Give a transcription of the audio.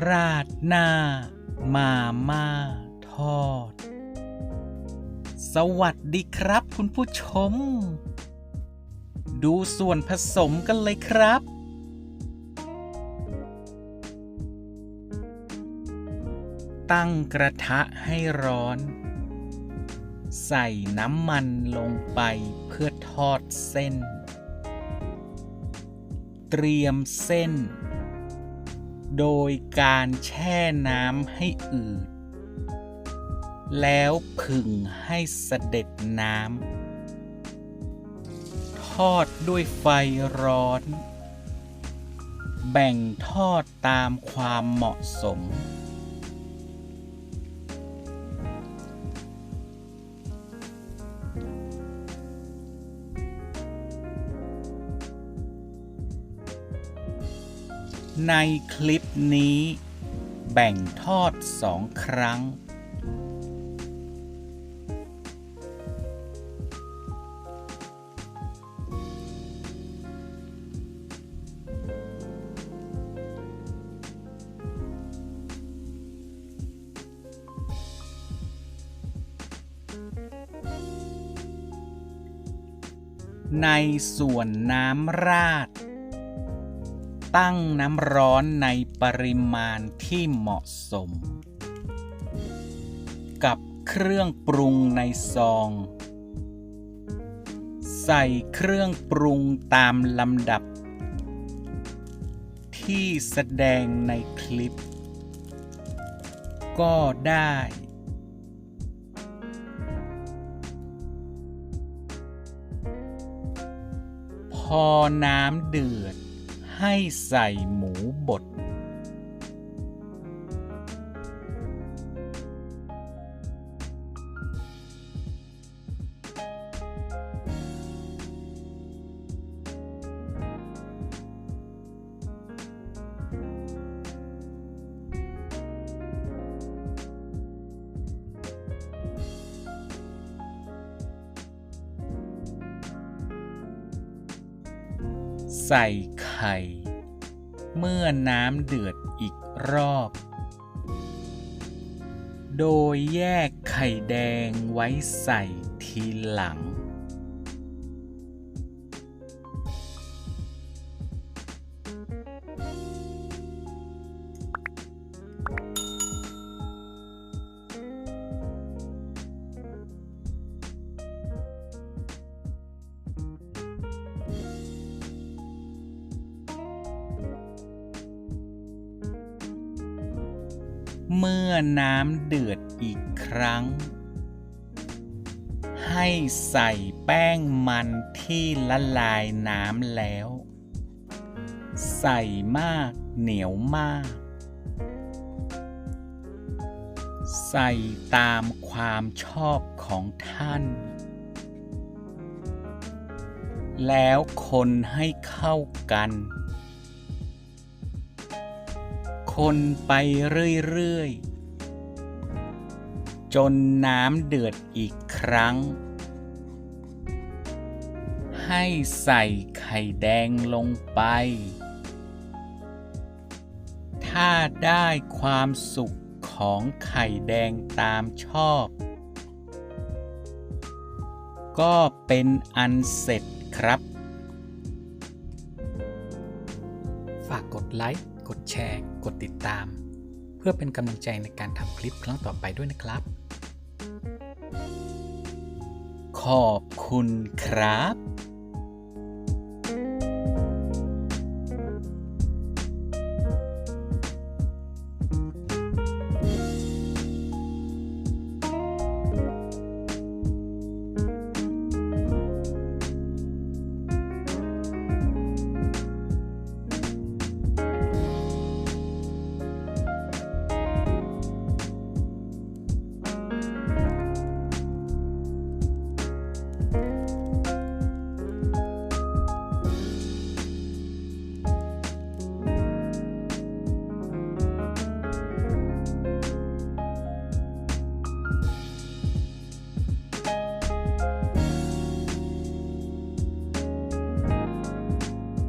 ราดหน้ามาม่าทอดสวัสดีครับคุณผู้ชมดูส่วนผสมกันเลยครับตั้งกระทะให้ร้อนใส่น้ำมันลงไปเพื่อทอดเส้นเตรียมเส้นโดยการแช่น้ำให้อืดแล้วผึ่งให้เสด็จน้ำทอดด้วยไฟร้อนแบ่งทอดตามความเหมาะสมในคลิปนี้แบ่งทอด2 ครั้งในส่วนน้ำราดตั้งน้ำร้อนในปริมาณที่เหมาะสมกับเครื่องปรุงในซองใส่เครื่องปรุงตามลำดับที่แสดงในคลิปก็ได้พอน้ำเดือดให้ใส่หมูบดใส่ไข่เมื่อน้ำเดือดอีกรอบโดยแยกไข่แดงไว้ใส่ทีหลังเมื่อน้ำเดือดอีกครั้งให้ใส่แป้งมันที่ละลายน้ำแล้วใส่มากเหนียวมากใส่ตามความชอบของท่านแล้วคนให้เข้ากันคนไปเรื่อยๆจนน้ำเดือดอีกครั้งให้ใส่ไข่แดงลงไปถ้าได้ความสุกของไข่แดงตามชอบก็เป็นอันเสร็จครับฝากกดไลค์กดแชร์กดติดตามเพื่อเป็นกำลังใจในการทำคลิปครั้งต่อไปด้วยนะครับขอบคุณครับ